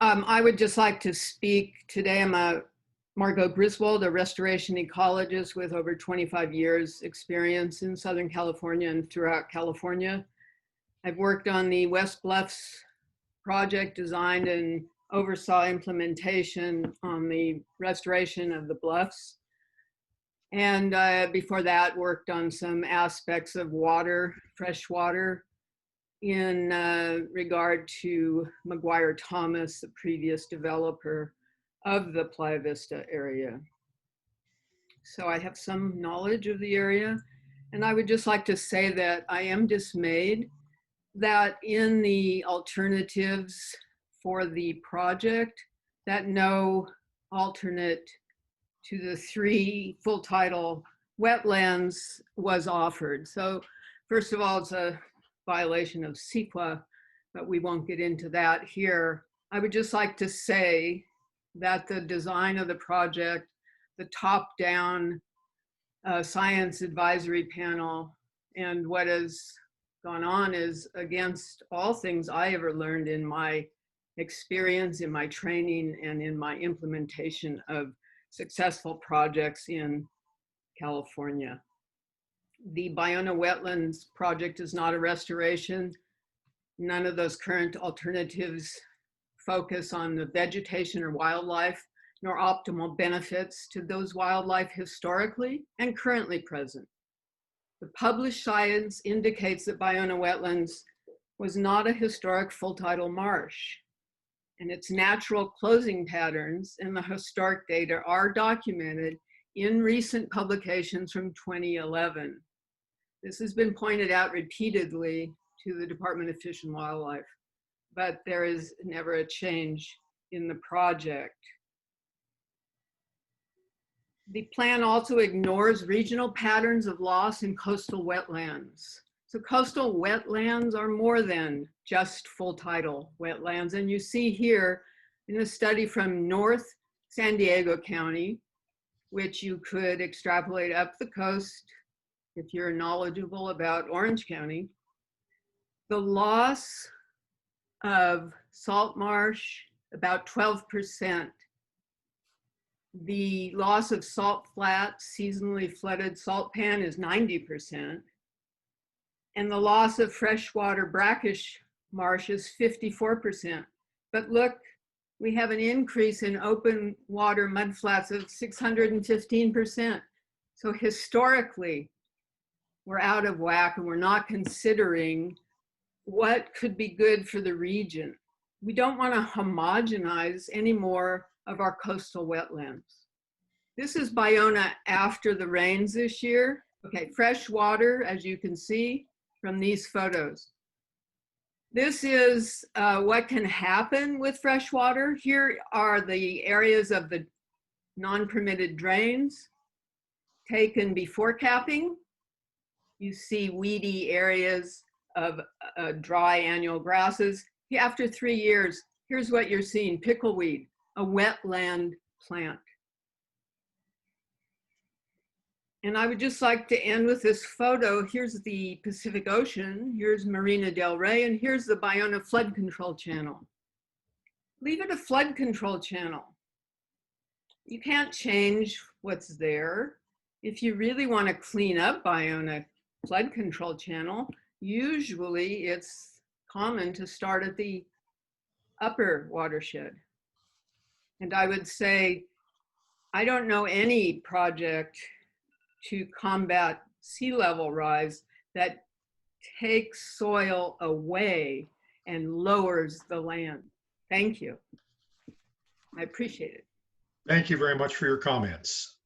I would just like to speak today. I'm Margot Griswold, a restoration ecologist with over 25 years experience in Southern California and throughout California. I've worked on the West Bluffs project, designed and oversaw implementation on the restoration of the bluffs. And before that, worked on some aspects of water, fresh water, in regard to McGuire Thomas, the previous developer of the Playa Vista area. So I have some knowledge of the area, and I would just like to say that I am dismayed that in the alternatives for the project, that no alternate to the 3 full title wetlands was offered. So first of all, it's a violation of CEQA, but we won't get into that here. I would just like to say that the design of the project, the top-down science advisory panel, and what has gone on is against all things I ever learned in my experience, in my training, and in my implementation of successful projects in California. The Ballona Wetlands project is not a restoration. None of those current alternatives focus on the vegetation or wildlife, nor optimal benefits to those wildlife historically and currently present. The published science indicates that Ballona Wetlands was not a historic full tidal marsh, and its natural closing patterns and the historic data are documented in recent publications from 2011. This has been pointed out repeatedly to the Department of Fish and Wildlife, but there is never a change in the project. The plan also ignores regional patterns of loss in coastal wetlands. So coastal wetlands are more than just full tidal wetlands. And you see here in a study from North San Diego County, which you could extrapolate up the coast if you're knowledgeable about Orange County, the loss of salt marsh, about 12%. The loss of salt flat, seasonally flooded salt pan is 90%. And the loss of freshwater brackish marsh is 54%. But look, we have an increase in open water mudflats of 615%. So historically, we're out of whack and we're not considering what could be good for the region. We don't want to homogenize any more of our coastal wetlands. This is Ballona after the rains this year. Okay, fresh water, as you can see from these photos. This is what can happen with fresh water. Here are the areas of the non-permitted drains taken before capping. You see weedy areas of dry annual grasses. After 3 years, here's what you're seeing: pickleweed, a wetland plant. And I would just like to end with this photo. Here's the Pacific Ocean, here's Marina del Rey, and here's the Ballona flood control channel. Leave it a flood control channel. You can't change what's there. If you really want to clean up Ballona flood control channel, usually it's common to start at the upper watershed. And I would say, I don't know any project to combat sea level rise that takes soil away and lowers the land. Thank you. I appreciate it. Thank you very much for your comments.